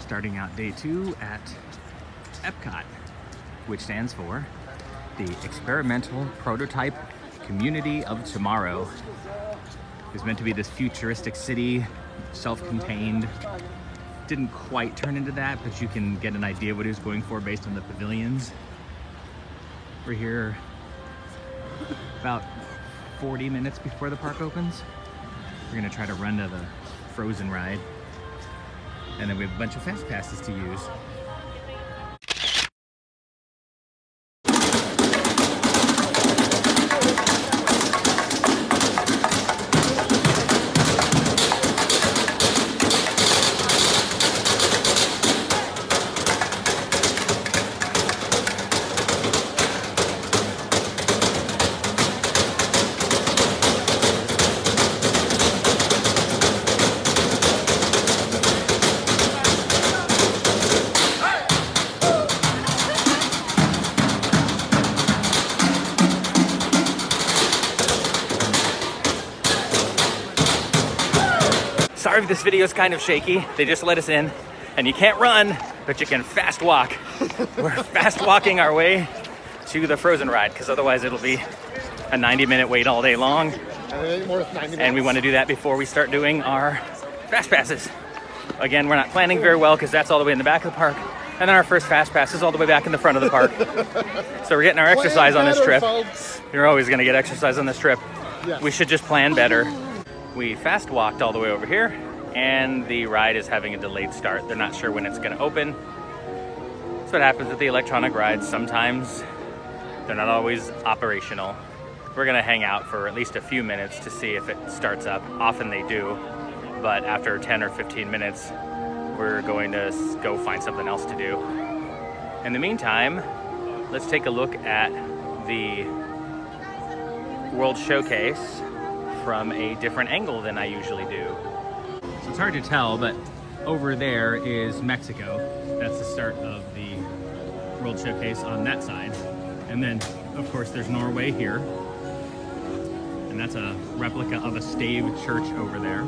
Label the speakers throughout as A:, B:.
A: Starting out day 2 at Epcot, which stands for the Experimental Prototype Community of Tomorrow. It's meant to be this futuristic city, self-contained. Didn't quite turn into that, but you can get an idea what he was going for based on the pavilions. We're here about 40 minutes before the park opens. We're gonna try to run to the Frozen ride. And then we have a bunch of fast passes to use. Sorry if this video is kind of shaky. They just let us in, and you can't run, but you can fast walk. We're fast walking our way to the Frozen ride, because otherwise it'll be a 90-minute wait all day long. And we want to do that before we start doing our fast passes. Again, we're not planning very well because that's all the way in the back of the park, and then our first fast pass is all the way back in the front of the park. So we're getting our exercise on this trip. Folks. You're always going to get exercise on this trip. Yes. We should just plan better. We fast walked all the way over here, and the ride is having a delayed start. They're not sure when it's going to open. That's what happens with the electronic rides. Sometimes they're not always operational. We're going to hang out for at least a few minutes to see if it starts up. Often they do, but after 10 or 15 minutes, we're going to go find something else to do. In the meantime, let's take a look at the World Showcase from a different angle than I usually do. So it's hard to tell, but over there is Mexico. That's the start of the World Showcase on that side. And then, of course, there's Norway here. And that's a replica of a stave church over there.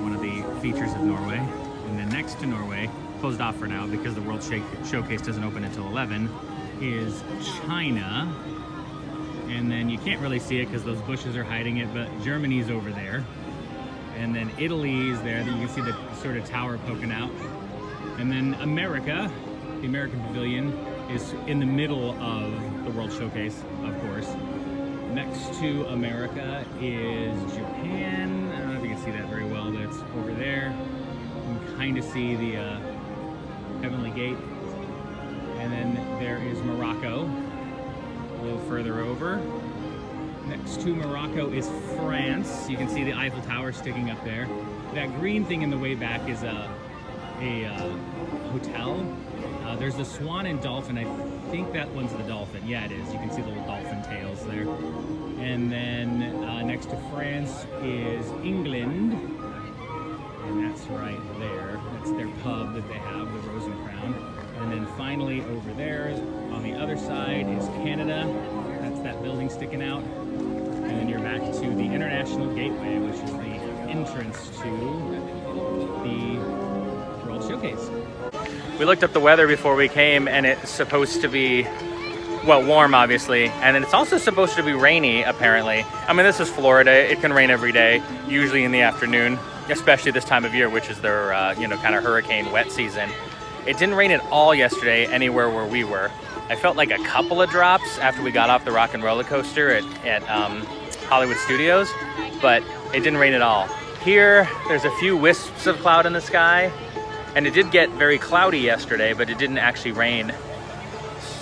A: One of the features of Norway. And then next to Norway, closed off for now because the World Showcase doesn't open until 11, is China. And then you can't really see it because those bushes are hiding it, but Germany's over there. And then Italy's there, that you can see the sort of tower poking out. And then America, the American Pavilion, is in the middle of the World Showcase, of course. Next to America is Japan. I don't know if you can see that very well, but it's over there. You can kind of see the Heavenly Gate. And then there is Morocco. A little further over. Next to Morocco is France. You can see the Eiffel Tower sticking up there. That green thing in the way back is a hotel. There's the Swan and Dolphin. I think that one's the Dolphin. Yeah, it is. You can see the little dolphin tails there. And then next to France is England. And that's right there. That's their pub that they have, the Rose and Crown. And then finally over there on the other side is Canada. That's that building sticking out. And then you're back to the International Gateway, which is the entrance to the World Showcase. We looked up the weather before we came, and it's supposed to be, well, warm obviously, and then it's also supposed to be rainy apparently. I mean, this is Florida. It can rain every day, usually in the afternoon, especially this time of year, which is their kind of hurricane wet season. It didn't rain at all yesterday anywhere where we were. I felt like a couple of drops after we got off the Rock and Roller Coaster at Hollywood Studios, but it didn't rain at all. Here, there's a few wisps of cloud in the sky, and it did get very cloudy yesterday, but it didn't actually rain.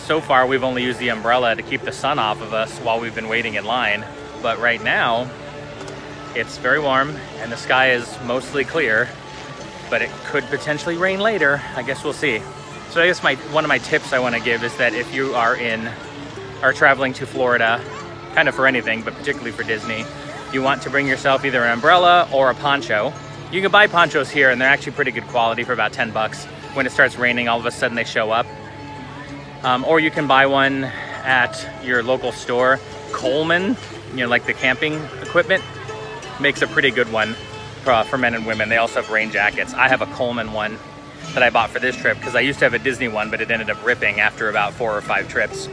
A: So far, we've only used the umbrella to keep the sun off of us while we've been waiting in line, but right now, it's very warm, and the sky is mostly clear, but it could potentially rain later. I guess we'll see. So I guess one of my tips I want to give is that if you are traveling to Florida, kind of for anything, but particularly for Disney, you want to bring yourself either an umbrella or a poncho. You can buy ponchos here, and they're actually pretty good quality for about 10 bucks. When it starts raining, all of a sudden they show up. Or you can buy one at your local store. Coleman, like the camping equipment, makes a pretty good one. for men and women. They also have rain jackets. I have a Coleman one that I bought for this trip because I used to have a Disney one, but it ended up ripping after about 4 or 5 trips.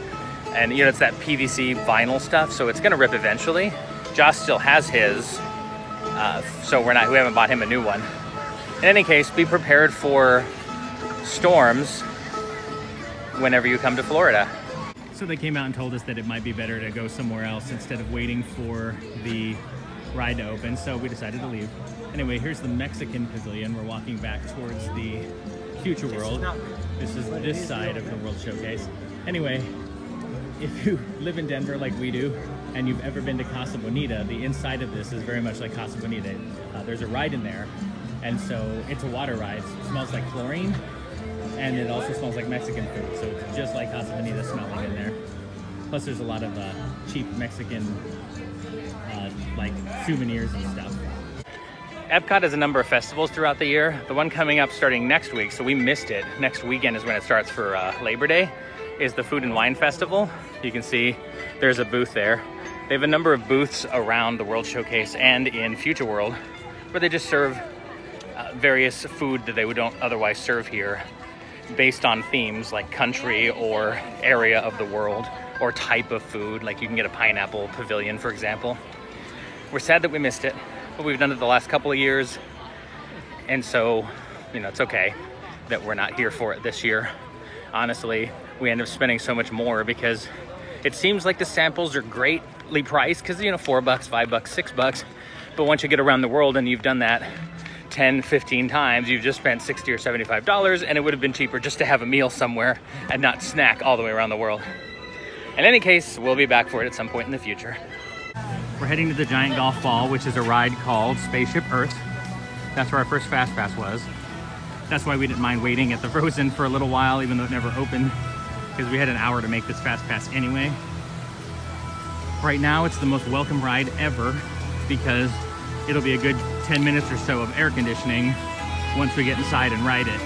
A: And you know, it's that PVC vinyl stuff, so it's gonna rip eventually. Josh still has his, so we haven't bought him a new one. In any case, be prepared for storms whenever you come to Florida. So they came out and told us that it might be better to go somewhere else instead of waiting for the ride to open, so we decided to leave. Anyway, here's the Mexican Pavilion. We're walking back towards the Future World. This is this side of the World Showcase. Anyway, if you live in Denver like we do, and you've ever been to Casa Bonita, the inside of this is very much like Casa Bonita. There's a ride in there, and so it's a water ride. It smells like chlorine, and it also smells like Mexican food, so it's just like Casa Bonita smelling in there. Plus there's a lot of cheap Mexican like souvenirs and stuff. Epcot has a number of festivals throughout the year. The one coming up starting next week, so we missed it. Next weekend is when it starts for Labor Day, is the Food and Wine Festival. You can see there's a booth there. They have a number of booths around the World Showcase and in Future World where they just serve various food that they don't otherwise serve here based on themes like country or area of the world or type of food. Like you can get a pineapple pavilion, for example. We're sad that we missed it, but we've done it the last couple of years. And so, you know, it's okay that we're not here for it this year. Honestly, we end up spending so much more because it seems like the samples are greatly priced because, you know, $4, $5, $6. But once you get around the world and you've done that 10, 15 times, you've just spent $60 or $75, and it would have been cheaper just to have a meal somewhere and not snack all the way around the world. In any case, we'll be back for it at some point in the future. We're heading to the Giant Golf Ball, which is a ride called Spaceship Earth. That's where our first Fast Pass was. That's why we didn't mind waiting at the Frozen for a little while, even though it never opened, because we had an hour to make this Fast Pass anyway. Right now, it's the most welcome ride ever because it'll be a good 10 minutes or so of air conditioning once we get inside and ride it.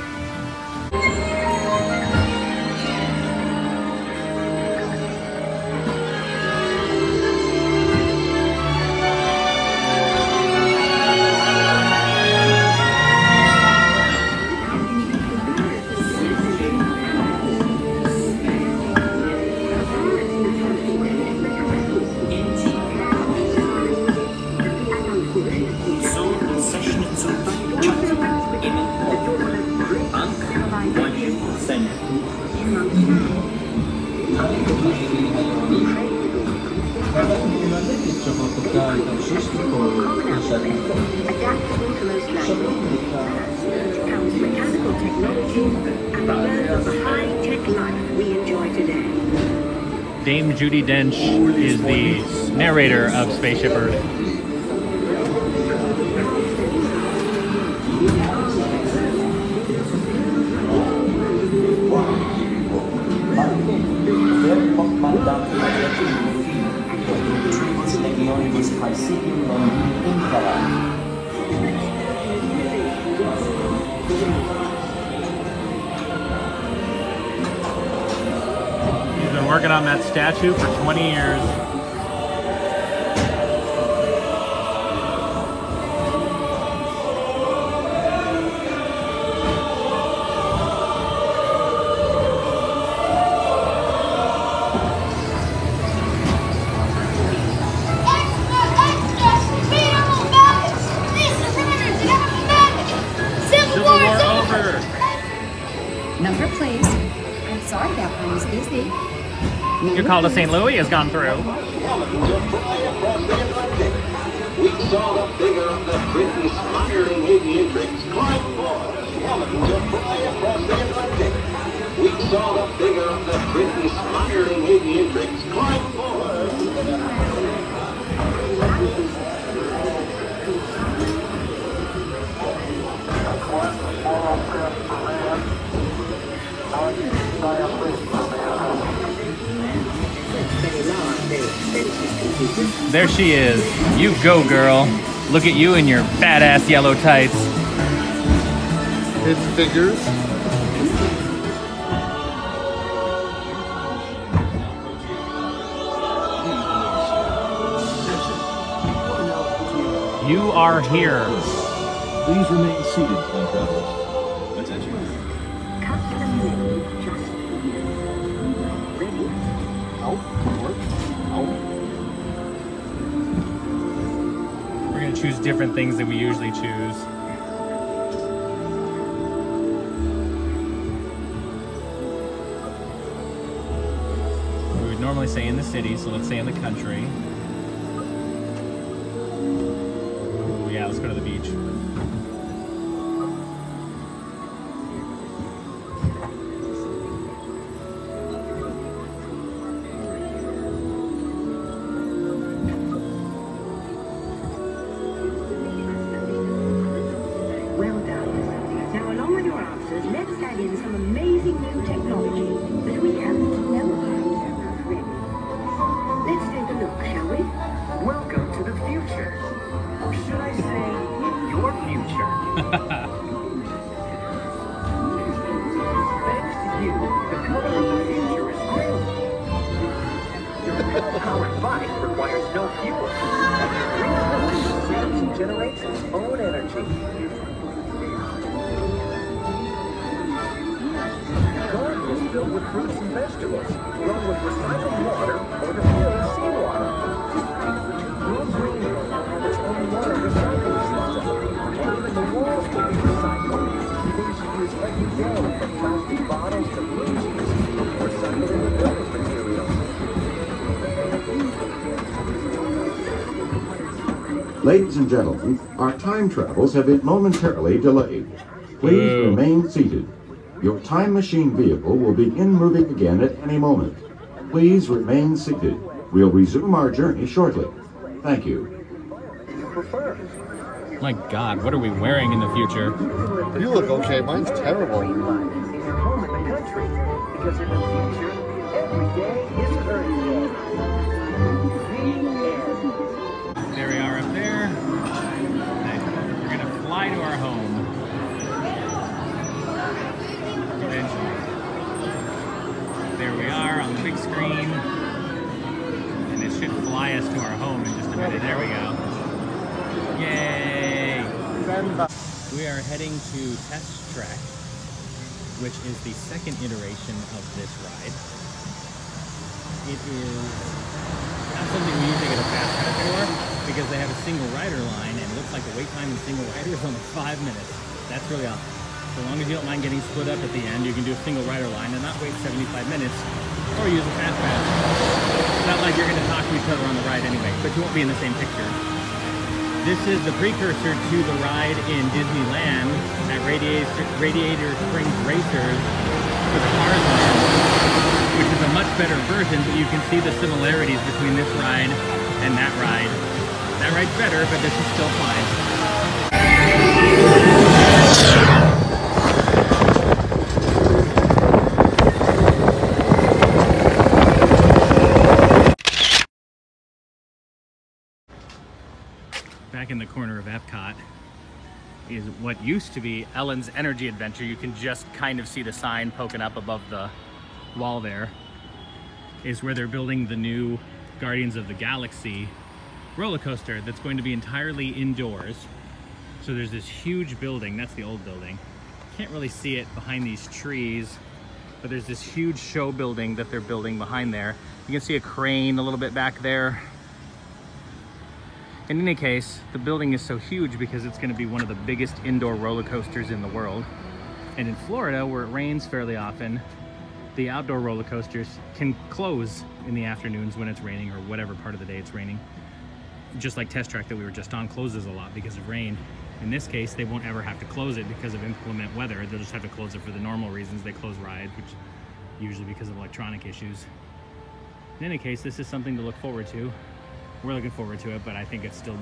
A: Dame Judi Dench is the narrator of Spaceship Earth. Working on that statue for 20 years. Civil War over.
B: Number please. I'm sorry that one was busy.
A: Your call to St. Louis has gone through.
C: We saw the figure of the Britain smiling aviatrix climb forward. To fly across the Atlantic. We saw the figure of the Britain smiling aviatrix climb forward.
A: There she is. You go, girl. Look at you in your badass yellow tights.
D: It's figures.
A: You are here.
D: Please remain seated, time travelers. Attention.
E: Custom made just for you. Ready?
D: Out. Forward. Out.
A: We're gonna choose different things than we usually choose. We would normally say in the city, so let's say in the country. Ooh, yeah, let's go to the beach.
E: Well done. Now, along with your answers, let's add in some amazing new technology that we haven't known about. Ready? Let's take a look, shall we?
F: Welcome to the future. Or should I say, your future? Thanks to you, the color of the future is green. Your powered bike requires no fuel. Green saves and generates its own energy. The garden is filled with fruits and vegetables, grown with recycled water or the pure seawater. Your green room has its own water recycling system. Even the walls can be recycled. Things you use every day, from plastic bottles to blue jeans, recycled into building materials.
G: Ladies and gentlemen, our time travels have been momentarily delayed. Please remain seated. Your time machine vehicle will begin moving again at any moment. Please remain seated. We'll resume our journey shortly. Thank you.
A: My God, what are we wearing in the future?
H: You look okay. Mine's terrible.
F: In your home in the country, because in the future, every day is Earth Day.
A: There we are up there. We're gonna fly to our home. Eventually. There we are on the big screen. And it should fly us to our home in just a minute. There we go. Yay! We are heading to Test Track, which is the second iteration of this ride. It is not something we usually get a fast pass for, because they have a single rider line, and it looks like the wait time in single rider is only 5 minutes. That's really awesome. So long as you don't mind getting split up at the end, you can do a single rider line and not wait 75 minutes, or use a fast pass. It's not like you're going to talk to each other on the ride anyway, but you won't be in the same picture. This is the precursor to the ride in Disneyland at Radiator Springs Racers for the Cars Land, which is a much better version, but you can see the similarities between this ride and that ride. That ride's better, but this is still fine. Back in the corner of Epcot is what used to be Ellen's Energy Adventure. You can just kind of see the sign poking up above the wall there. Is where they're building the new Guardians of the Galaxy roller coaster that's going to be entirely indoors. So there's this huge building, that's the old building. Can't really see it behind these trees, but there's this huge show building that they're building behind there. You can see a crane a little bit back there. In any case, the building is so huge because it's going to be one of the biggest indoor roller coasters in the world. And in Florida, where it rains fairly often, the outdoor roller coasters can close in the afternoons when it's raining, or whatever part of the day it's raining. Just like Test Track that we were just on closes a lot because of rain. In this case, they won't ever have to close it because of inclement weather. They'll just have to close it for the normal reasons they close rides, which usually because of electronic issues. In any case, this is something to look forward to. We're looking forward to it, but I think it's still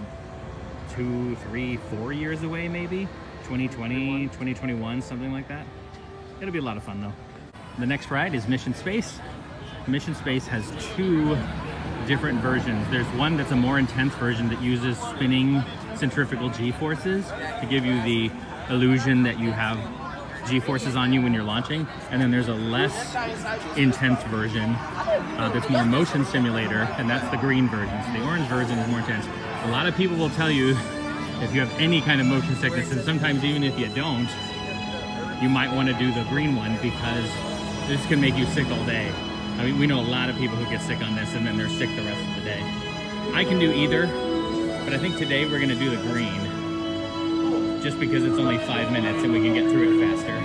A: 2, 3, 4 years away, maybe 2020, 2021, something like that. It'll be a lot of fun though. The next ride is Mission Space. Mission Space has 2 different versions. There's one that's a more intense version that uses spinning centrifugal G-forces to give you the illusion that you have G-forces on you when you're launching. And then there's a less intense version that's more motion simulator, and that's the green version. So the orange version is more intense. A lot of people will tell you if you have any kind of motion sickness, and sometimes even if you don't, you might want to do the green one because this can make you sick all day. I mean, we know a lot of people who get sick on this and then they're sick the rest of the day. I can do either, but I think today we're gonna do the green just because it's only 5 minutes and we can get through it faster.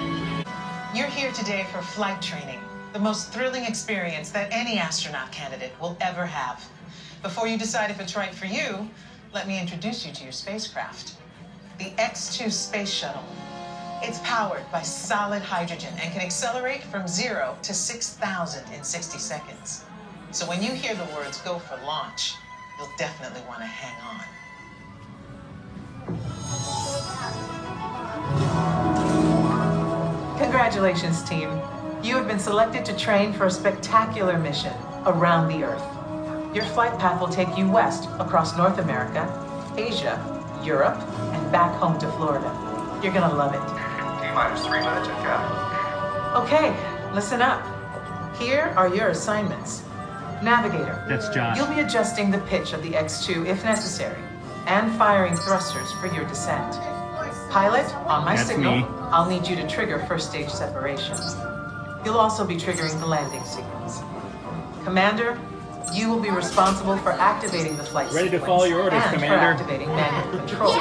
I: You're here today for flight training, the most thrilling experience that any astronaut candidate will ever have. Before you decide if it's right for you, let me introduce you to your spacecraft. The X-2 Space Shuttle. It's powered by solid hydrogen and can accelerate from 0 to 6,000 in 60 seconds. So when you hear the words "go for launch," you'll definitely want to hang on. Congratulations, team. You have been selected to train for a spectacular mission around the Earth. Your flight path will take you west across North America, Asia, Europe, and back home to Florida. You're gonna love it.
J: T-minus 3 minutes and counting.
I: Okay, listen up. Here are your assignments. Navigator.
A: That's Josh.
I: You'll be adjusting the pitch of the X-2 if necessary, and firing thrusters for your descent. Pilot, on my
A: That's
I: signal,
A: me.
I: I'll need you to trigger first stage separation. You'll also be triggering the landing sequence. Commander, you will be responsible for activating the flight
A: Ready to
I: sequence
A: follow your orders,
I: and
A: Commander.
I: for activating manual control.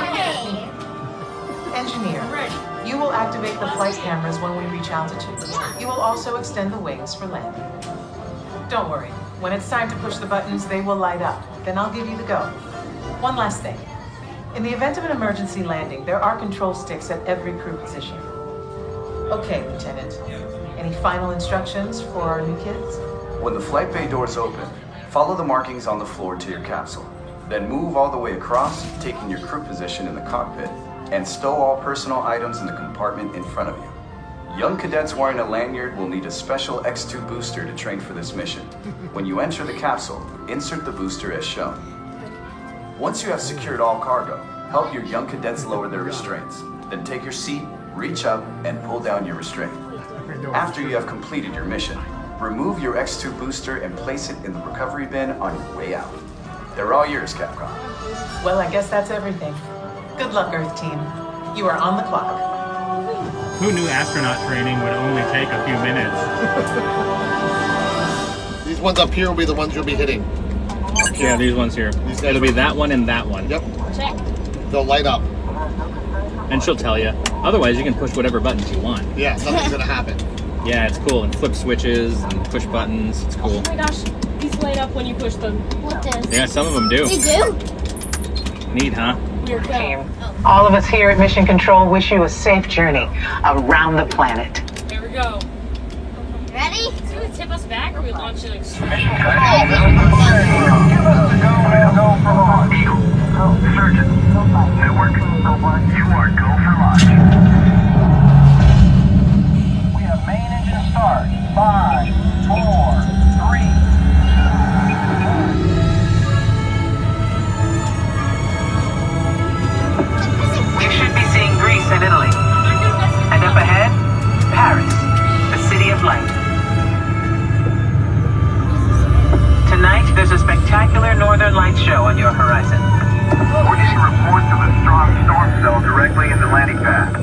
I: Engineer, you will activate the flight cameras when we reach altitude. You will also extend the wings for landing. Don't worry, when it's time to push the buttons, they will light up. Then I'll give you the go. One last thing. In the event of an emergency landing, there are control sticks at every crew position. Okay, Lieutenant. Any final instructions for our new kids?
J: When the flight bay doors open, follow the markings on the floor to your capsule. Then move all the way across, taking your crew position in the cockpit, and stow all personal items in the compartment in front of you. Young cadets wearing a lanyard will need a special X-2 booster to train for this mission. When you enter the capsule, insert the booster as shown. Once you have secured all cargo, help your young cadets lower their restraints. Then take your seat, reach up, and pull down your restraint. After you have completed your mission, remove your X-2 booster and place it in the recovery bin on your way out. They're all yours, Capcom.
I: Well, I guess that's everything. Good luck, Earth team. You are on the clock.
A: Who knew astronaut training would only take a few minutes?
H: These ones up here will be the ones you'll be hitting.
A: Yeah, these ones here. It'll be that one and that one.
H: Yep. They'll light up.
A: And she'll tell you. Otherwise, you can push whatever buttons you want.
H: Yeah, nothing's gonna happen.
A: Yeah, it's cool. And flip switches and push buttons. It's cool.
K: Oh my gosh, these light up when you push them. What does?
A: Yeah, some of them do.
K: They do?
A: Neat, huh?
K: Weird
I: Team, all of us here at Mission Control wish you a safe journey around the planet.
K: Here we go.
B: Ready?
K: Is it gonna tip us back or are we launching like straight?
C: Give us the go for launch. Eagle, Surgeon, Network, you are go for launch. We have main engine start. 5, 4, 3, 2.
I: You should be seeing Greece and Italy. And up ahead, Paris, the city of light. Tonight, there's a spectacular northern light show on your horizon.
C: We're getting reports of a strong storm cell directly in the landing pad.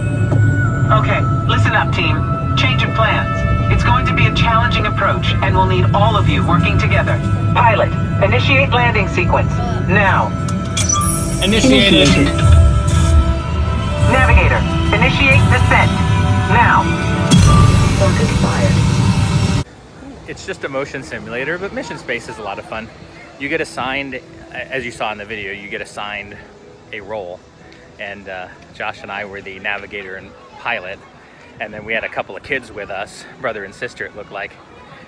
I: Okay, listen up, team. Change of plans. It's going to be a challenging approach, and we'll need all of you working together. Pilot, initiate landing sequence. Now.
A: Initiated.
I: Navigator, initiate descent. Now. Focus fired.
A: It's just a motion simulator, but mission space is a lot of fun. You get assigned, as you saw in the video, you get assigned a role. And Josh and I were the navigator and pilot. And then we had a couple of kids with us, brother and sister it looked like.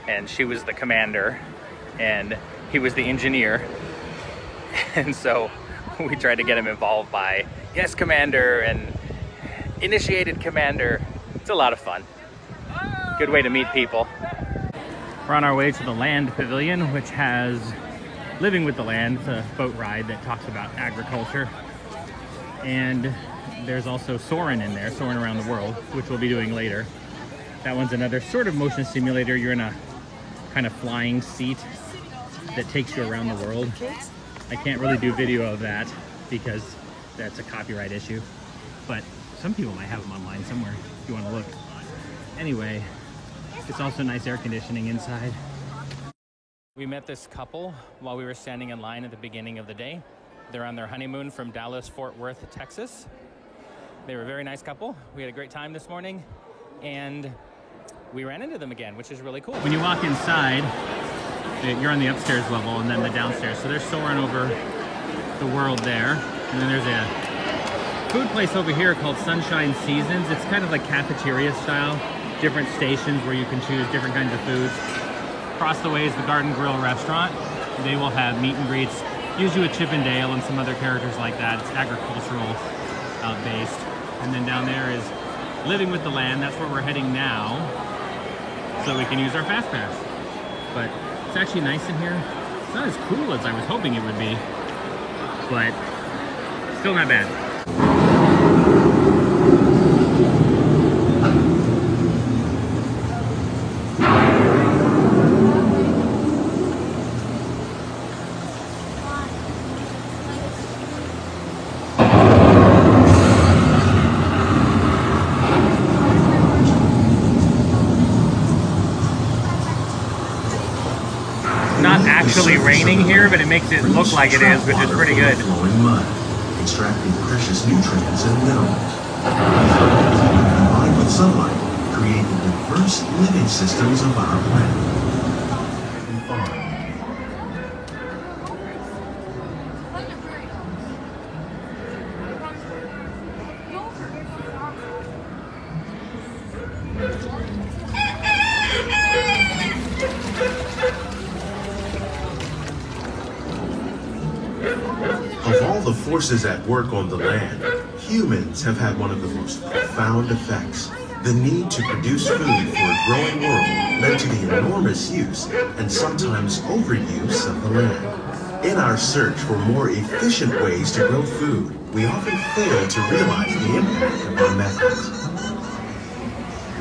A: And she was the commander and he was the engineer. And so we tried to get him involved by, yes, commander, and initiated commander. It's a lot of fun. Good way to meet people. We're on our way to the Land Pavilion, which has Living with the Land. It's a boat ride that talks about agriculture. And there's also Soarin' in there, Soarin' Around the World, which we'll be doing later. That one's another sort of motion simulator. You're in a kind of flying seat that takes you around the world. I can't really do video of that because that's a copyright issue. But some people might have them online somewhere if you want to look. Anyway, it's also nice air conditioning inside. We met this couple while we were standing in line at the beginning of the day. They're on their honeymoon from Dallas, Fort Worth, Texas. They were a very nice couple. We had a great time this morning, and we ran into them again, which is really cool. When you walk inside, you're on the upstairs level and then the downstairs. So they're soaring over the world there. And then there's a food place over here called Sunshine Seasons. It's kind of like cafeteria style, different stations where you can choose different kinds of foods. Across the way is the Garden Grill restaurant. They will have meet and greets, usually with Chip and Dale and some other characters like that. It's agricultural based. And then down there is Living with the Land. That's where we're heading now, so we can use our Fast Pass. But it's actually nice in here. It's not as cool as I was hoping it would be, but still not bad. Actually raining here, but it makes it look like it is, which is pretty good.
L: Flowing mud, extracting precious nutrients and minerals. These elements, combined with sunlight, create the diverse living systems of our planet. Of all the forces at work on the land, humans have had one of the most profound effects. The need to produce food for a growing world led to the enormous use and sometimes overuse of the land. In our search for more efficient ways to grow food, we often fail to realize the impact of our methods.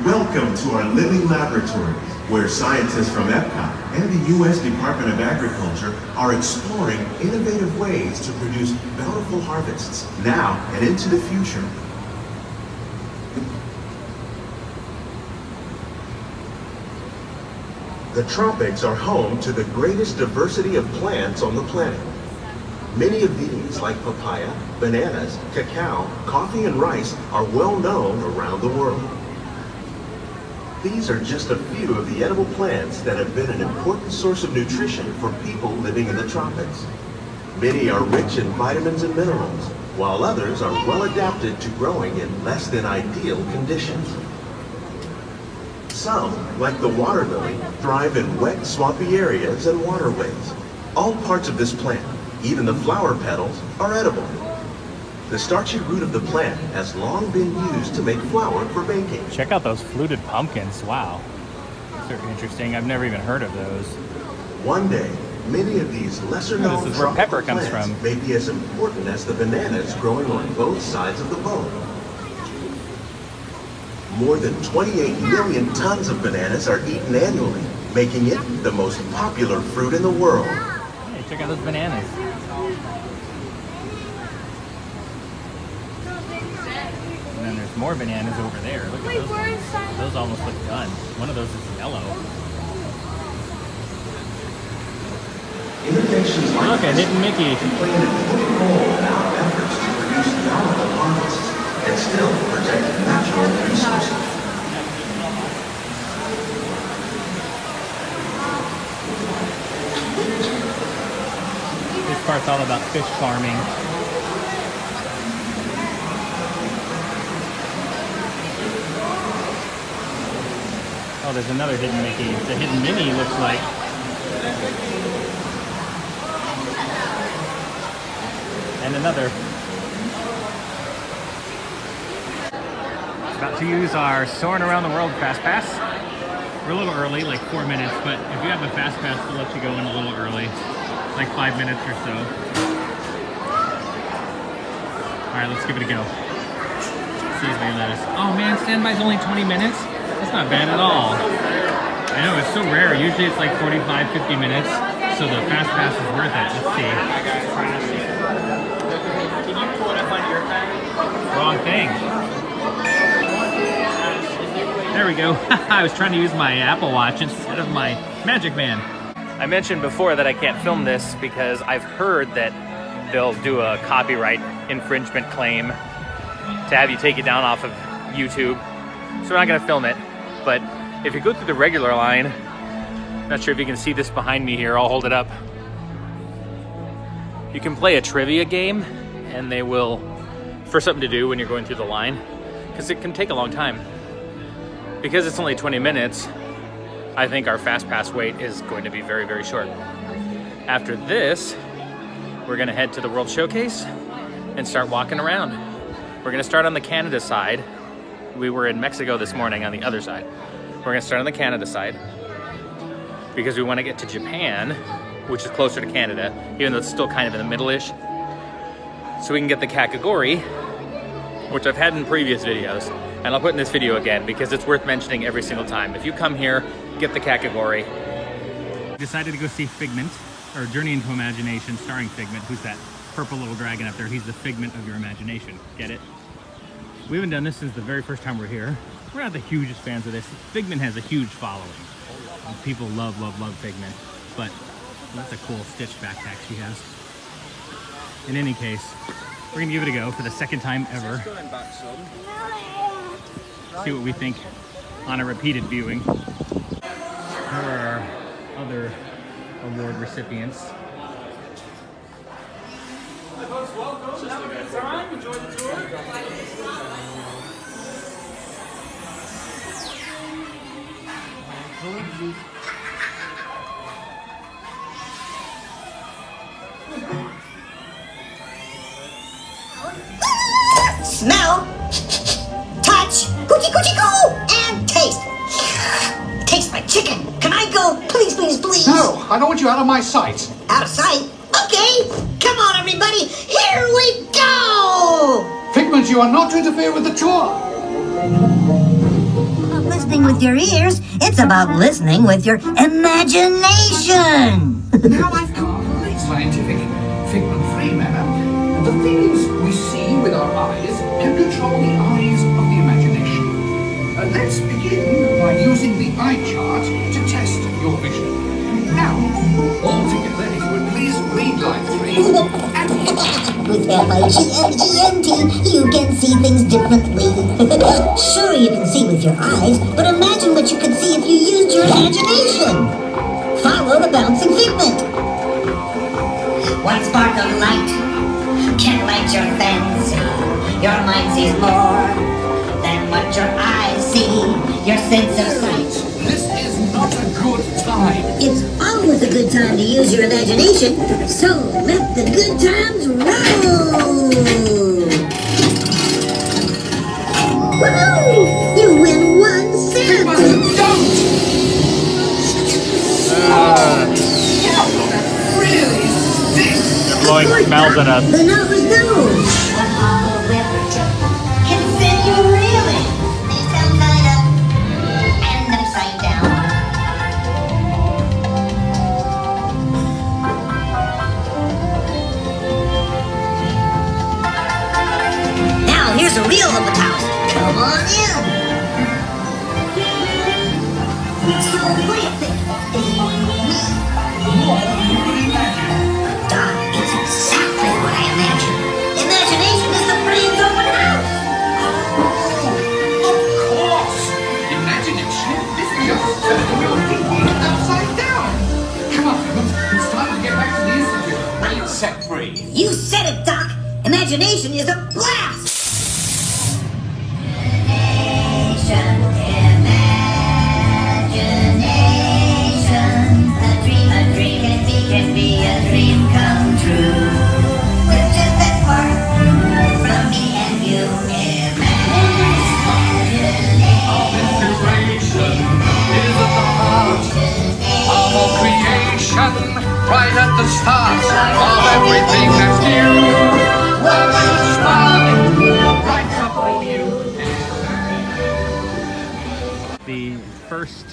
L: Welcome to our living laboratory, where scientists from Epcot and the U.S. Department of Agriculture are exploring innovative ways to produce bountiful harvests now and into the future. The tropics are home to the greatest diversity of plants on the planet. Many of these, like papaya, bananas, cacao, coffee, and rice, are well known around the world. These are just a few of the edible plants that have been an important source of nutrition for people living in the tropics. Many are rich in vitamins and minerals, while others are well adapted to growing in less than ideal conditions. Some, like the water lily, thrive in wet, swampy areas and waterways. All parts of this plant, even the flower petals, are edible. The starchy root of the plant has long been used to make flour for baking.
A: Check out those fluted pumpkins. Wow. Those are interesting. I've never even heard of those.
L: One day, many of these lesser-known
A: this is where pepper comes
L: plants
A: from.
L: may be as important as the bananas growing on both sides of the boat. More than 28 million tons of bananas are eaten annually, making it the most popular fruit in the world.
A: Hey, check out those bananas. And then there's more bananas over there. Look at those. Those almost look done. One of those is yellow. Look, a hidden Mickey.
L: Played an important role in our efforts to produce bountiful harvests and still protect natural resources.
A: This part's all about fish farming. Oh, there's another hidden Mickey. The hidden Minnie looks like. And another. About to use our Soaring Around the World Fast Pass. We're a little early, like 4 minutes, but if you have a Fast Pass, they'll let you go in a little early, like 5 minutes or so. All right, let's give it a go. See if they let us. Oh man, standby's only 20 minutes? That's not bad at all. I know, it's so rare. Usually it's like 45, 50 minutes, so the Fast Pass is worth it. Let's see. Can you pull it up on your Wrong thing. There we go. I was trying to use my Apple Watch instead of my Magic Band. I mentioned before that I can't film this because I've heard that they'll do a copyright infringement claim to have you take it down off of YouTube. So we're not gonna film it. But if you go through the regular line, I'm not sure if you can see this behind me here, I'll hold it up. You can play a trivia game and they will, for something to do when you're going through the line, because it can take a long time. Because it's only 20 minutes, I think our Fast Pass wait is going to be very, very short. After this, we're gonna head to the World Showcase and start walking around. We're gonna start on the Canada side. We were in Mexico this morning on the other side. We're gonna start on the Canada side because we wanna get to Japan, which is closer to Canada, even though it's still kind of in the middle-ish. So we can get the Kakegurui, which I've had in previous videos, and I'll put in this video again because it's worth mentioning every single time. If you come here, get the Kakegurui. Decided to go see Figment, or Journey into Imagination, starring Figment. Who's that purple little dragon up there? He's the figment of your imagination. Get it? We haven't done this since the very first time we're here. We're not the hugest fans of this. Figment has a huge following. People love, love, love Figment. But that's a cool Stitch backpack she has. In any case, we're gonna give it a go for the second time ever. See what we think on a repeated viewing. Here are our other award recipients.
M: Hi folks, welcome. Have a good time. Enjoy the tour.
N: Smell, touch, coochie coochie coo, and taste. Tastes like chicken. Can I go? Please, please, please.
O: No, I don't want you out of my sight.
N: Out of sight? Okay. Come on, everybody. Here we go.
O: Figment, you are not to interfere with the tour.
N: About listening with your ears. It's about listening with your imagination.
O: Now I've complete scientific figment-free manner. The things we see with our eyes can control the eyes of the imagination. Let's begin by using the eye chart to test your vision. Now, all together, if you would please read line 3 and
N: With F-I-G-M-E-N-T, you can see things differently. Sure, you can see with your eyes, but imagine what you could see if you used your imagination. Follow the bouncing figment. One spark of light can light your fancy. Your mind sees more than what your eyes see. Your sense of sight.
O: This is not a good time.
N: It's always a good time to use your imagination, so let the good times roll! Woohoo! You win 1 cent!
O: Really stinks!
A: They're blowing smells at us.
N: The nose knows! Can send you reeling! These come tied up and upside down. Now here's a real open house. Come on in. So what do you think? Doc, it's exactly what I imagined. Imagination is the brain's open house.
O: Of course! Imagination is just turning your thinking upside down. Come on, Figment. It's time to get back to the Institute. Brain set free.
N: You said it, Doc. Imagination is a blast. Imagination, a dream can be a dream come true. With just that part from me and you.
O: Inspiration is at the heart of all creation, right at the start of everything that's new. What a spark right up on you.
A: The first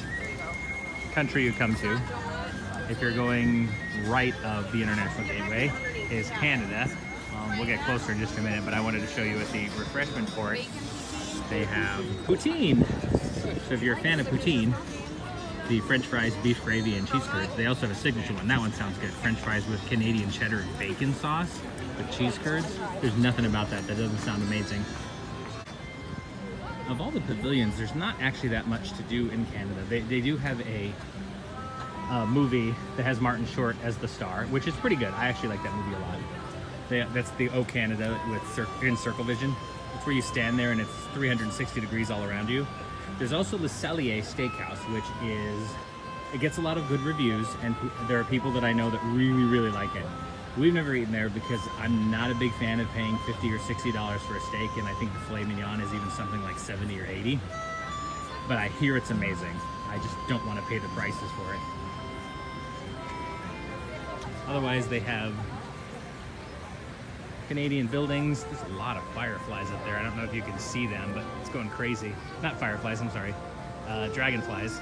A: country you come to, if you're going right of the International Gateway, is Canada. we'll get closer in just a minute, but I wanted to show you at the refreshment court, they have poutine. So if you're a fan of poutine, the French fries, beef gravy, and cheese curds, they also have a signature one. That one sounds good. French fries with Canadian cheddar and bacon sauce with cheese curds. There's nothing about that doesn't sound amazing. Of all the pavilions, there's not actually that much to do in Canada. They do have a movie that has Martin Short as the star, which is pretty good. I actually like that movie a lot. That's the O Canada in Circle Vision. It's where you stand there and it's 360 degrees all around you. There's also Le Cellier Steakhouse, which it gets a lot of good reviews, and there are people that I know that really, really like it. We've never eaten there because I'm not a big fan of paying $50 or $60 for a steak, and I think the filet mignon is even something like $70 or $80. But I hear it's amazing. I just don't want to pay the prices for it. Otherwise, they have Canadian buildings. There's a lot of fireflies up there. I don't know if you can see them, but it's going crazy. Not fireflies, I'm sorry. Dragonflies.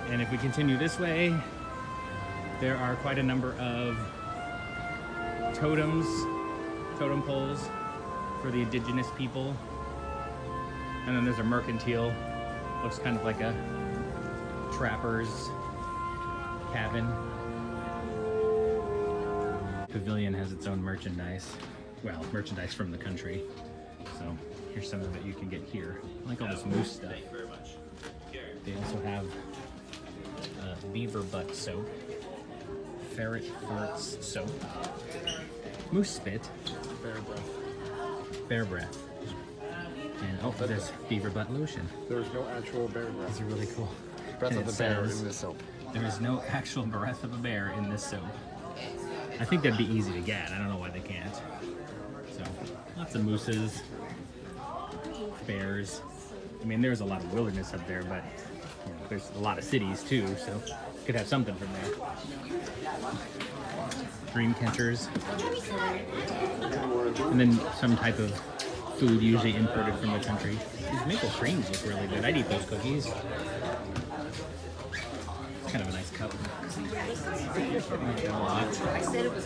A: And if we continue this way, there are quite a number of totem poles for the indigenous people. And then there's a mercantile. Looks kind of like a trapper's cabin. Pavilion has its own merchandise. Well, merchandise from the country. So here's some of it you can get here. I like all this moose stuff. They also have beaver butt soap, ferret farts soap, moose spit, bear breath, and oh, there's beaver butt lotion.
P: There's no actual bear breath.
A: These are really cool.
P: Breath of the bear in this soap.
A: There is no actual breath of a bear in this soap. I think that'd be easy to get. I don't know why they can't. So, lots of mooses, bears. I mean, there's a lot of wilderness up there, but you know, there's a lot of cities too, so could have something from there. Dream catchers. And then some type of food, usually imported from the country. These maple creams look really good. I'd eat those cookies. It's kind of a nice cup.
Q: I said it was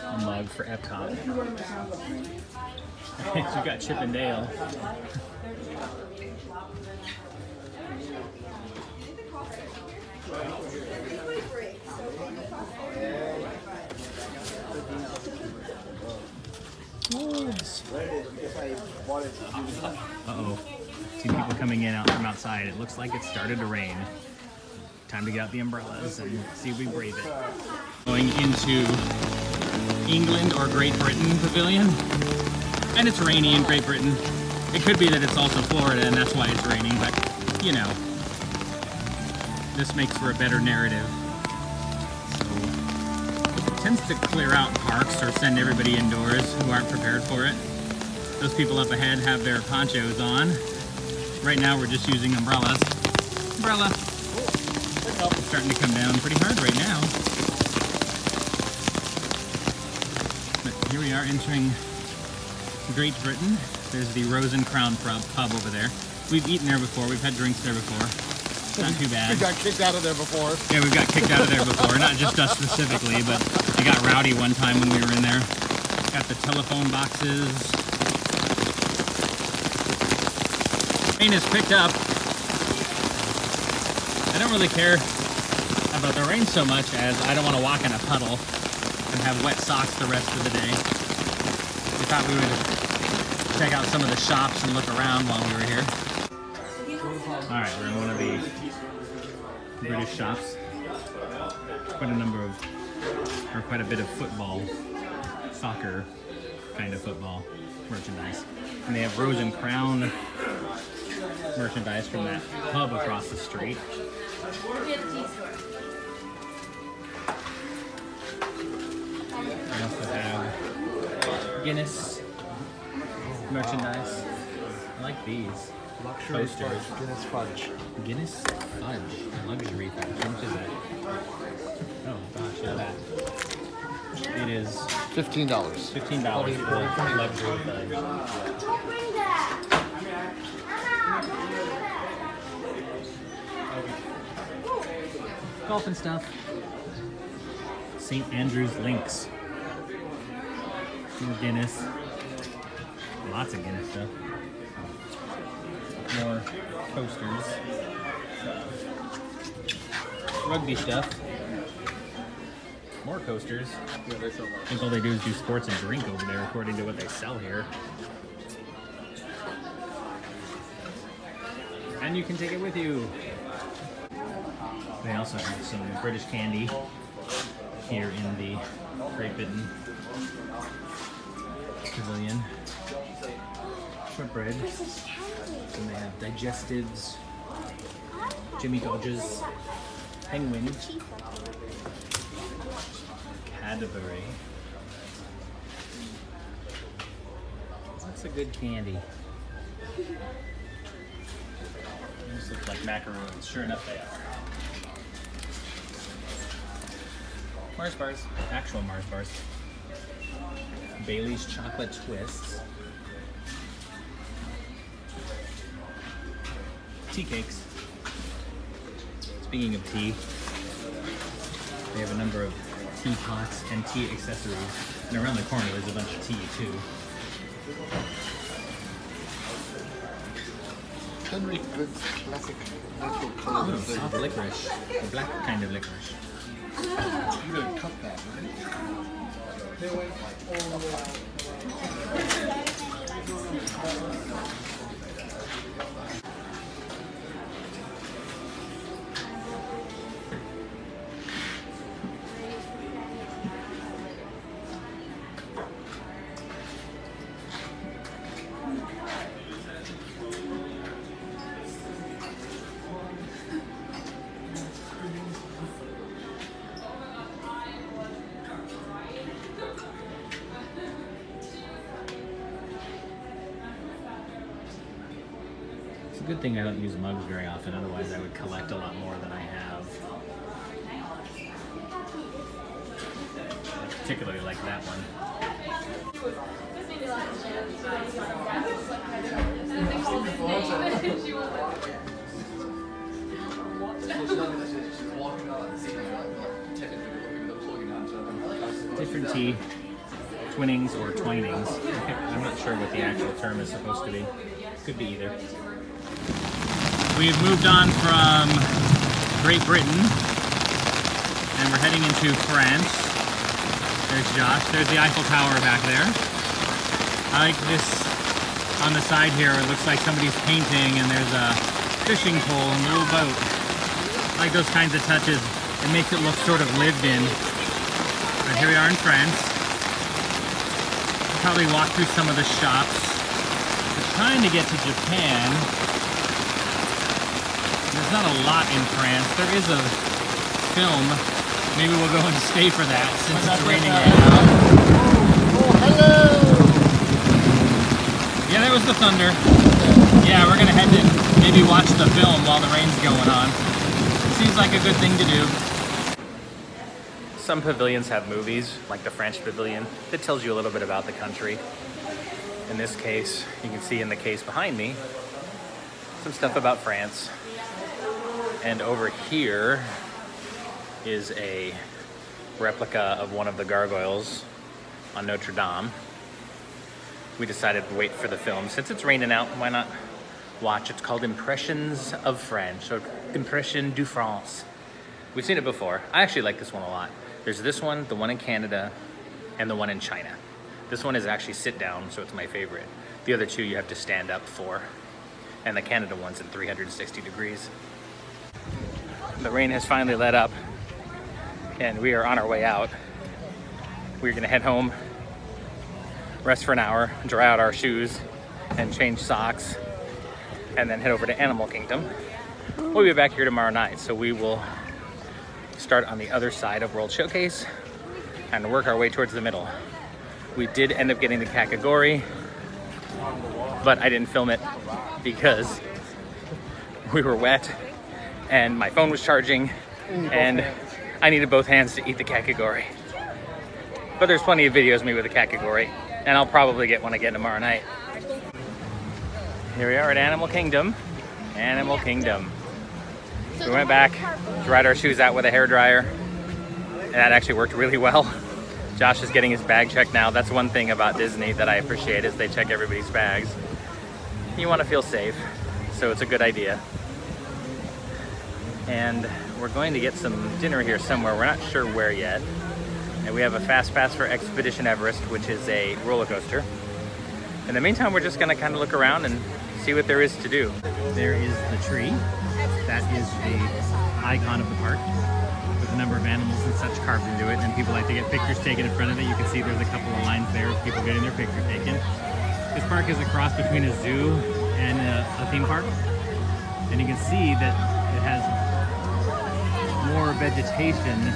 A: A mug for Epcot. You got Chip and Dale. Uh-oh. See people coming in out from outside. It looks like it started to rain. Time to get out the umbrellas and see if we brave it. Going into England or Great Britain Pavilion. And it's rainy in Great Britain. It could be that it's also Florida and that's why it's raining, but you know. This makes for a better narrative. So, it tends to clear out parks or send everybody indoors who aren't prepared for it. Those people up ahead have their ponchos on. Right now we're just using umbrellas. Umbrella. It's starting to come down pretty hard right now. But here we are entering Great Britain. There's the Rose and Crown pub over there. We've eaten there before. We've had drinks there before. Not too bad.
H: We got kicked out of there before.
A: Yeah, we've got kicked out of there before. Not just us specifically, but it got rowdy one time when we were in there. Got the telephone boxes. Rain has picked up. I don't really care about the rain so much as I don't want to walk in a puddle and have wet socks the rest of the day. We thought we would check out some of the shops and look around while we were here. Alright, we're in one of the British shops. Quite a bit of football, soccer kind of football merchandise. And they have Rose and Crown merchandise from that pub across the street. They also have Guinness merchandise. I like these.
P: Luxury
A: posters.
P: fudge, Guinness fudge.
A: Guinness fudge. Luxury fudge. How much is that? Oh gosh, look at that. It is
H: $15.
A: $15 for luxury fudge. golfing stuff. St. Andrew's Links. More Guinness. Lots of Guinness stuff. More coasters. Rugby stuff. More coasters.
P: Yeah, they sell
A: I think all they do is do sports and drink over there according to what they sell here. And you can take it with you. They also have some British candy here in the Great Britain Pavilion. Shortbread. And they have digestives, Jimmy Dodges, Penguin, Cadbury. Lots of good candy. These look like macaroons. Sure enough, they are. Mars bars. Actual Mars bars. Bailey's chocolate twists. Tea cakes. Speaking of tea, they have a number of teapots and tea accessories. And around the corner there's a bunch of tea too.
P: Henry Good's classic natural color.
A: Soft licorice. The black kind of licorice.
P: You gotta cut that, right?
A: It's a good thing I don't use mugs very often, otherwise I would collect a lot more than I have. I particularly like that one. Different tea, twinnings or twinings. I'm not sure what the actual term is supposed to be. Could be either. We've moved on from Great Britain and we're heading into France. There's Josh. There's the Eiffel Tower back there. I like this on the side here. It looks like somebody's painting and there's a fishing pole and a little boat. I like those kinds of touches. It makes it look sort of lived in. But here we are in France. We'll probably walk through some of the shops. We're trying to get to Japan. There's not a lot in France. There is a film. Maybe we'll go and stay for that since it's raining right now.
P: Oh, hello!
A: Yeah, there was the thunder. Yeah, we're gonna head to maybe watch the film while the rain's going on. Seems like a good thing to do. Some pavilions have movies, like the French pavilion, that tells you a little bit about the country. In this case, you can see in the case behind me, some stuff about France. And over here is a replica of one of the gargoyles on Notre Dame. We decided to wait for the film. Since it's raining out, why not watch? It's called Impressions of French, or Impression du France. We've seen it before. I actually like this one a lot. There's this one, the one in Canada, and the one in China. This one is actually sit down, so it's my favorite. The other two you have to stand up for. And the Canada one's in 360 degrees. The rain has finally let up and we are on our way out. We're gonna head home, rest for an hour, dry out our shoes and change socks, and then head over to Animal Kingdom. We'll be back here tomorrow night, so we will start on the other side of World Showcase and work our way towards the middle. We did end up getting the Kakegori, but I didn't film it because we were wet and my phone was charging and I needed both hands to eat the Kakegori. But there's plenty of videos of me with the Kakegori, and I'll probably get one again tomorrow night. Here we are at Animal Kingdom. Animal Kingdom. We went back, dried our shoes out with a hairdryer, and that actually worked really well. Josh is getting his bag checked now. That's one thing about Disney that I appreciate is they check everybody's bags. You want to feel safe, so it's a good idea. And we're going to get some dinner here somewhere. We're not sure where yet. And we have a fast pass for Expedition Everest, which is a roller coaster. In the meantime, we're just gonna kind of look around and see what there is to do. There is the tree. That is the icon of the park with a number of animals and such carved into it. And people like to get pictures taken in front of it. You can see there's a couple of lines there of people getting their picture taken. This park is a cross between a zoo and a theme park. And you can see that it has more vegetation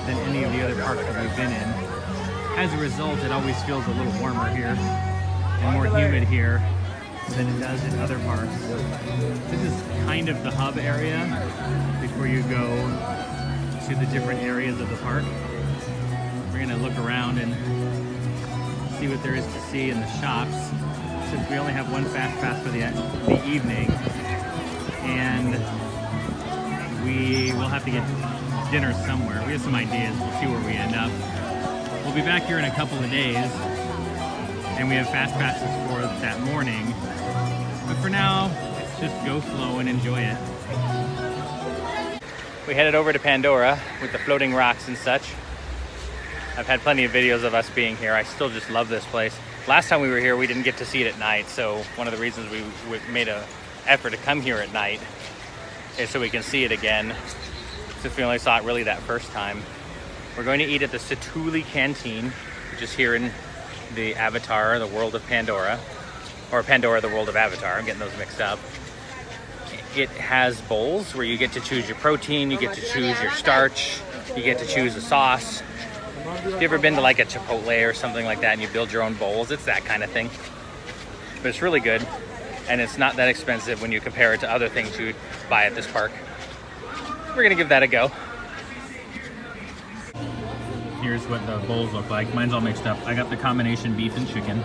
A: than any of the other parks that we've been in. As a result, it always feels a little warmer here and more humid here than it does in other parks. This is kind of the hub area before you go to the different areas of the park. We're gonna look around and see what there is to see in the shops, since we only have one fast pass for the evening, and we will have to get dinner somewhere. We have some ideas, we'll see where we end up. We'll be back here in a couple of days, and we have fast passes for that morning. But for now, let's just go slow and enjoy it. We headed over to Pandora with the floating rocks and such. I've had plenty of videos of us being here. I still just love this place. Last time we were here, we didn't get to see it at night, so one of the reasons we made an effort to come here at night is so we can see it again, since we only saw it really that first time. We're going to eat at the Satu'li Canteen, which is here in the Avatar, the World of Pandora, or Pandora, the World of Avatar. I'm getting those mixed up. It has bowls where you get to choose your protein, you get to choose your starch, you get to choose a sauce. Have you ever been to like a Chipotle or something like that and you build your own bowls? It's that kind of thing. But it's really good, and it's not that expensive when you compare it to other things you buy at this park. We're gonna give that a go. Here's what the bowls look like. Mine's all mixed up. I got the combination beef and chicken,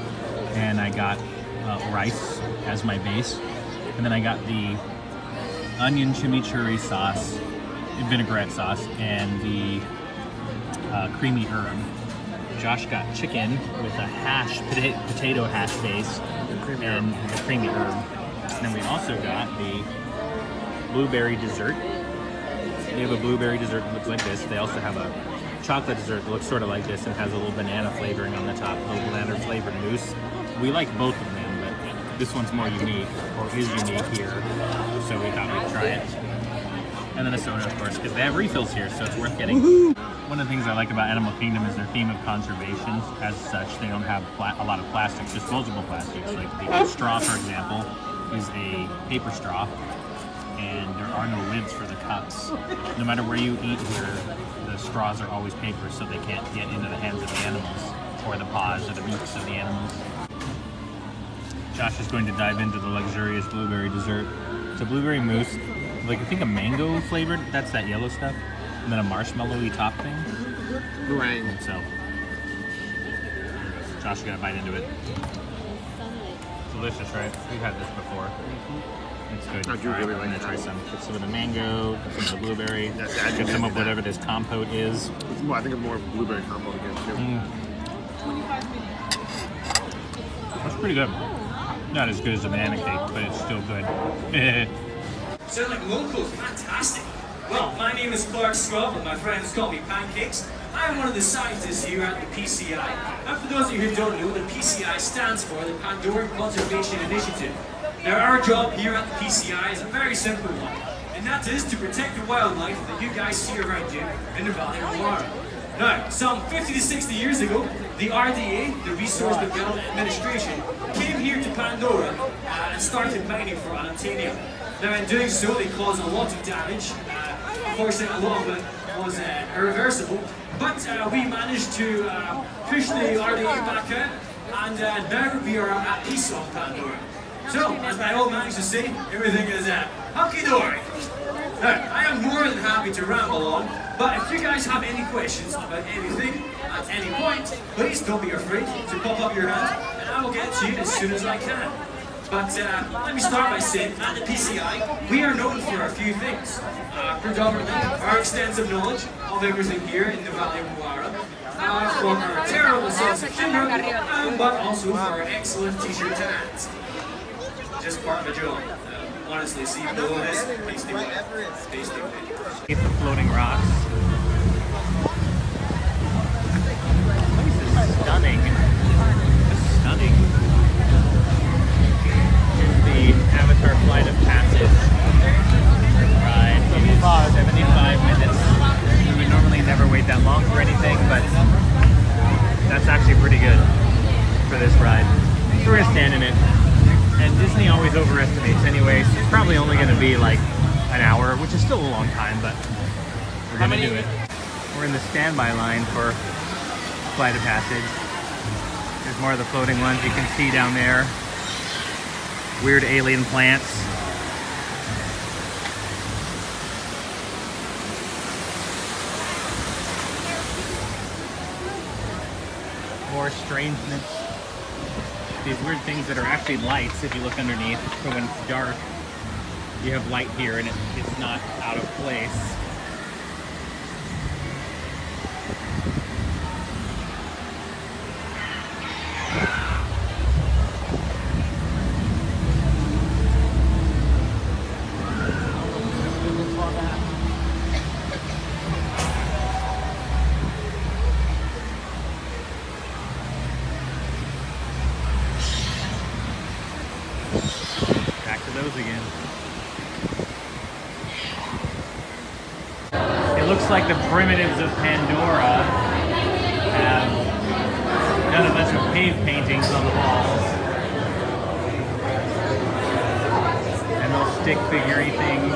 A: and I got rice as my base, and then I got the onion chimichurri sauce, vinaigrette sauce, and the creamy herb. Josh got chicken with a potato hash base and the creamy herb. And then we also got the blueberry dessert. They have a blueberry dessert that looks like this. They also have a chocolate dessert that looks sort of like this and has a little banana flavoring on the top, a little banana flavored mousse. We like both of them, but this one's more unique, or is unique here, so we thought we'd try it. And then a soda, of course, because they have refills here, so it's worth getting. One of the things I like about Animal Kingdom is their theme of conservation. As such, they don't have a lot of plastics, disposable plastics. Like the straw, for example, is a paper straw, and there are no lids for the cups. No matter where you eat here, the straws are always paper, so they can't get into the hands of the animals, or the paws or the beaks of the animals. Josh is going to dive into the luxurious blueberry dessert. It's a blueberry mousse, like I think a mango flavored, that's that yellow stuff, and then a marshmallowy top thing.
P: Meringue.
A: So, Josh got to bite into it. Delicious, right? We've had this before. It's good.
P: I do really like that.
A: Try some. Get some of the mango, some of the blueberry, get some of whatever this compote is.
P: It's more, I think more of blueberry compote again too.
A: That's pretty good. Not as good as a banana cake, but it's still good.
M: Sound like locals, fantastic. Well, my name is Clark Scott, and my friends call me Pancakes. I'm one of the scientists here at the PCI. And for those of you who don't know, the PCI stands for the Pandora Conservation Initiative. Now, our job here at the PCI is a very simple one, and that is to protect the wildlife that you guys see around you in the Valley of Loire. Now, some 50 to 60 years ago, the RDA, the Resource Development Administration, came here to Pandora and started mining for unobtainium. Now, in doing so, they caused a lot of damage. Unfortunately, a lot of it was irreversible, but we managed to push the RDA back out, and now we are at peace on Pandora. So, as my old man used to say, everything is hunky-dory. Now, I am more than happy to ramble on, but if you guys have any questions about anything, at any point, please don't be afraid to pop up your hand, and I will get to you as soon as I can. But let me start by saying, at the PCI, we are known for a few things. Predominantly, our extensive knowledge of everything here in the Valley of Moara, for our terrible sauce of timber, but also for our excellent t-shirt tags. Just part of the job. Honestly, see below this, tasty white. Tasty white.
A: Eat the floating rocks. This is stunning. Just stunning. Here's the Avatar Flight of Passage ride. It is 75 minutes. We would normally never wait that long for anything, but that's actually pretty good for this ride. So we're gonna stand in it. And Disney always overestimates anyway, so it's probably only going to be like an hour, which is still a long time, but we're going to do it. We're in the standby line for Flight of Passage. There's more of the floating ones you can see down there. Weird alien plants. More strangeness. These weird things that are actually lights if you look underneath, so when it's dark you have light here and it's not out of place. Back to those again. It looks like the primitives of Pandora have done a bunch of cave paintings on the walls. And they'll stick figurey things.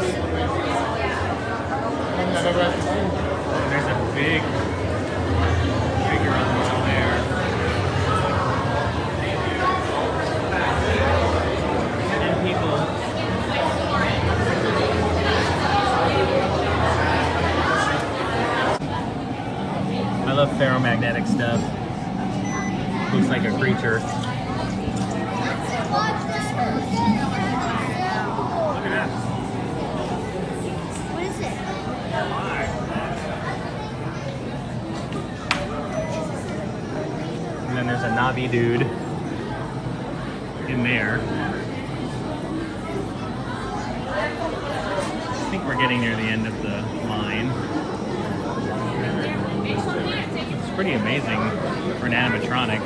A: Oh, there's a big figure on the wall there. And people. I love ferromagnetic stuff. Looks like a creature. Look at that.
Q: What is it?
A: And then there's a Na'vi dude in there. I think we're getting near the end of the line. It's pretty amazing for an animatronic.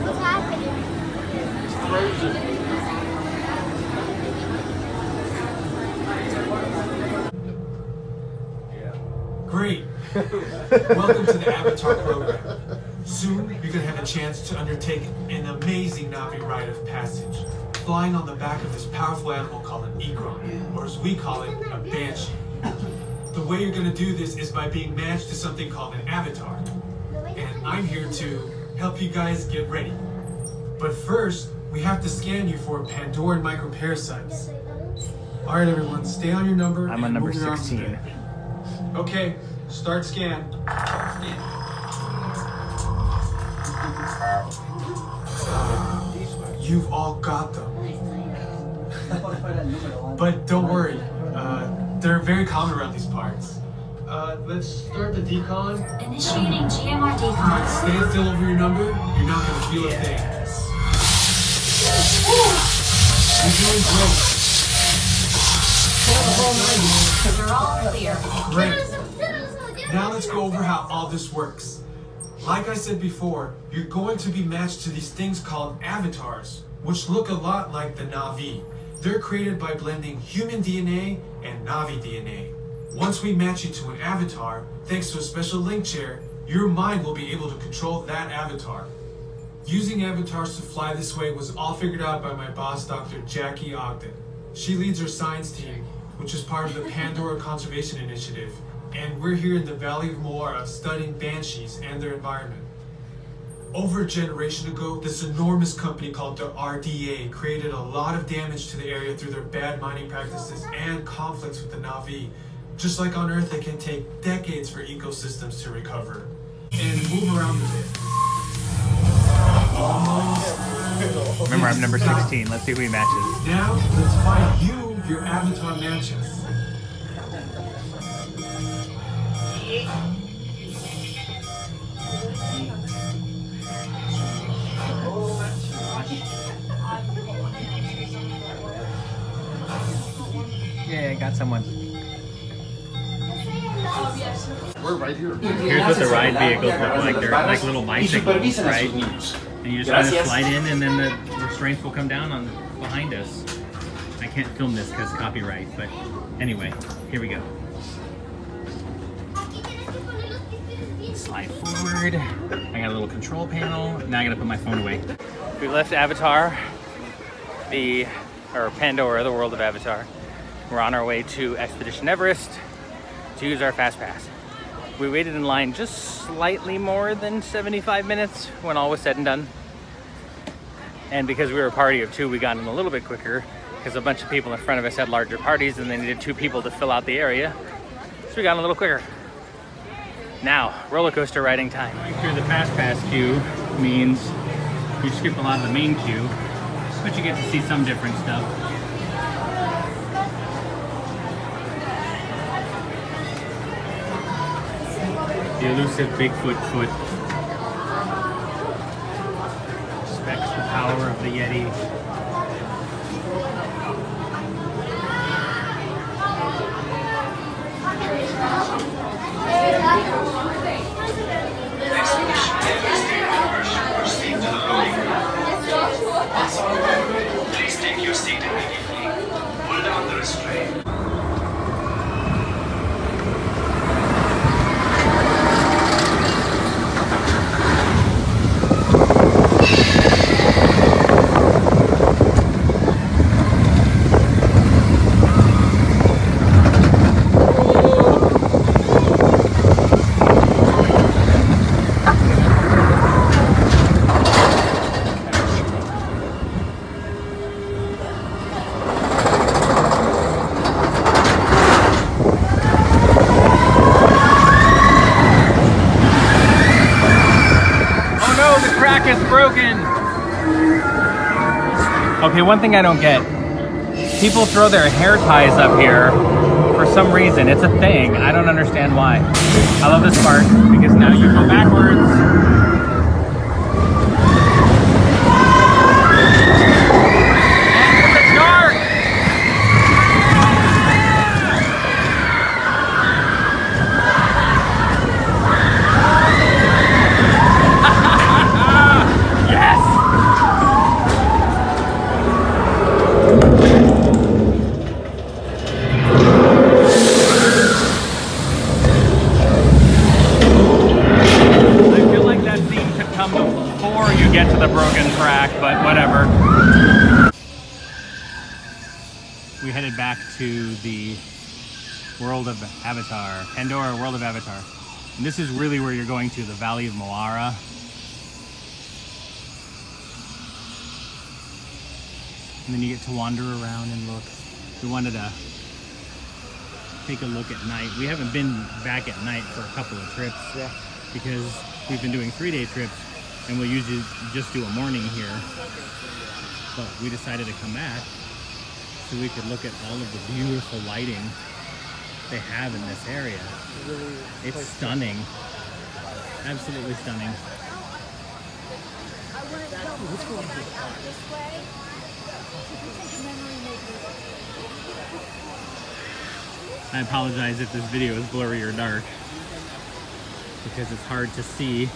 Q: What's happening?
P: It's frozen.
R: Great. Welcome to the Avatar program. Soon, you're going to have a chance to undertake an amazing Na'vi rite of passage, flying on the back of this powerful animal called an egron, or as we call it, a banshee. The way you're going to do this is by being matched to something called an avatar. And I'm here to help you guys get ready. But first, we have to scan you for Pandoran microparasites. All right, everyone, stay on your number.
A: I'm on number 16.
R: Okay, start scan. You've all got them. But don't worry, they're very common around these parts. Let's start the decon.
Q: Initiating GMR decon.
R: Alright, stand still over your number. You're not gonna feel a thing. You're doing great.
Q: You're all clear.
R: Great. Now let's go over how all this works. Like I said before, you're going to be matched to these things called avatars, which look a lot like the Na'vi. They're created by blending human DNA and Na'vi DNA. Once we match you to an avatar, thanks to a special link chair, your mind will be able to control that avatar. Using avatars to fly this way was all figured out by my boss, Dr. Jackie Ogden. She leads our science team, which is part of the Pandora Conservation Initiative, and we're here in the Valley of Moara studying banshees and their environment. Over a generation ago, this enormous company called the RDA created a lot of damage to the area through their bad mining practices and conflicts with the Na'vi. Just like on Earth, it can take decades for ecosystems to recover. And move around a bit.
A: Remember, I'm number 16. Let's see who he matches.
R: Now, let's find you your avatar matches.
A: Yeah, I got someone.
H: We're right here.
A: Here's what the ride vehicles look like. They're like little bicycles, right? And you just kind of slide in, and then the restraints will come down on behind us. I can't film this because copyright, but anyway, here we go. Slide forward. I got a little control panel. Now I gotta put my phone away. We left Avatar, or Pandora, the world of Avatar. We're on our way to Expedition Everest to use our Fast Pass. We waited in line just slightly more than 75 minutes when all was said and done. And because we were a party of 2, we got in a little bit quicker because a bunch of people in front of us had larger parties and they needed 2 people to fill out the area. So we got in a little quicker. Now, roller coaster riding time. Going through the Fast Pass queue means you skip a lot of the main queue, but you get to see some different stuff. The elusive Bigfoot foot. Respects the power of the Yeti.
C: Please take your seat immediately. Pull down the restraint.
A: Okay, one thing I don't get. People throw their hair ties up here for some reason. It's a thing. I don't understand why. I love this part because now you go backwards. We headed back to the world of Avatar, Pandora, world of Avatar. And this is really where you're going to, the Valley of Moara. And then you get to wander around and look. We wanted to take a look at night. We haven't been back at night for a couple of trips because we've been doing 3-day trips and we'll usually just do a morning here. But we decided to come back so we could look at all of the beautiful lighting they have in this area. It's stunning. Absolutely stunning. I apologize if this video is blurry or dark because it's hard to see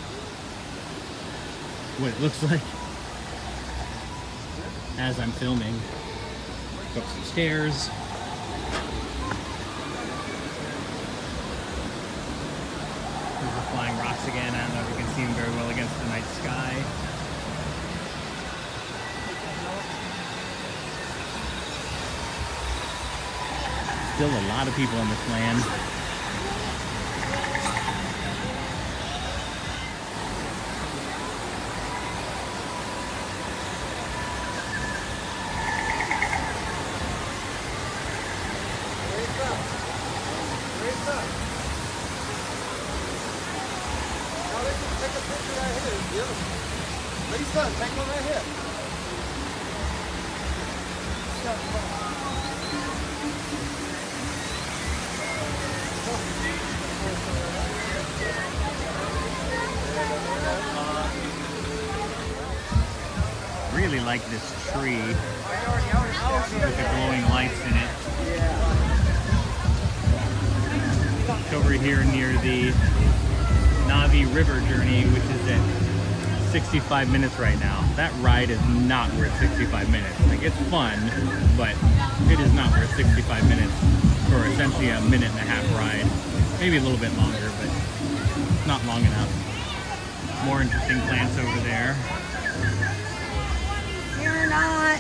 A: what it looks like as I'm filming. Go up some stairs. There's the flying rocks again. I don't know if you can see them very well against the night sky. Still a lot of people on this land.
P: Take a picture right here. Lisa, take one right here.
A: Really like this tree with the glowing lights in it. It's over here near the Navi River journey, which is at 65 minutes right now. That ride is not worth 65 minutes. Like, it's fun, but it is not worth 65 minutes for essentially a minute and a half ride. Maybe a little bit longer, but not long enough. More interesting plants over there.
S: You're not.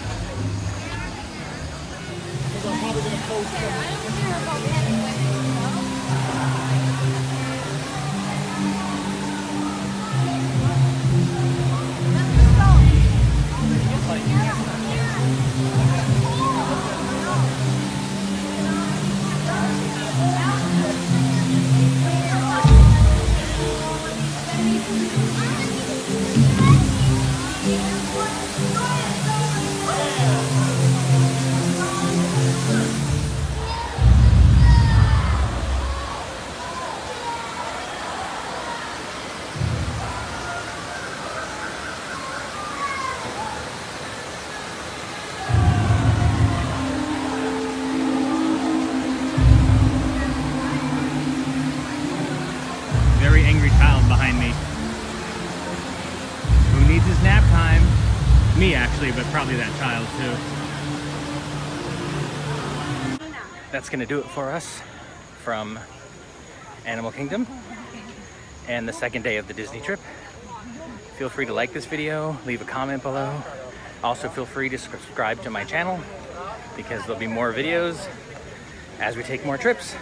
P: I'm probably going to post
A: Very angry child behind me. Who needs his nap time? Me, actually, but probably that child too. That's gonna do it for us from Animal Kingdom and the second day of the Disney trip. Feel free to like this video, leave a comment below. Also feel free to subscribe to my channel because there'll be more videos as we take more trips.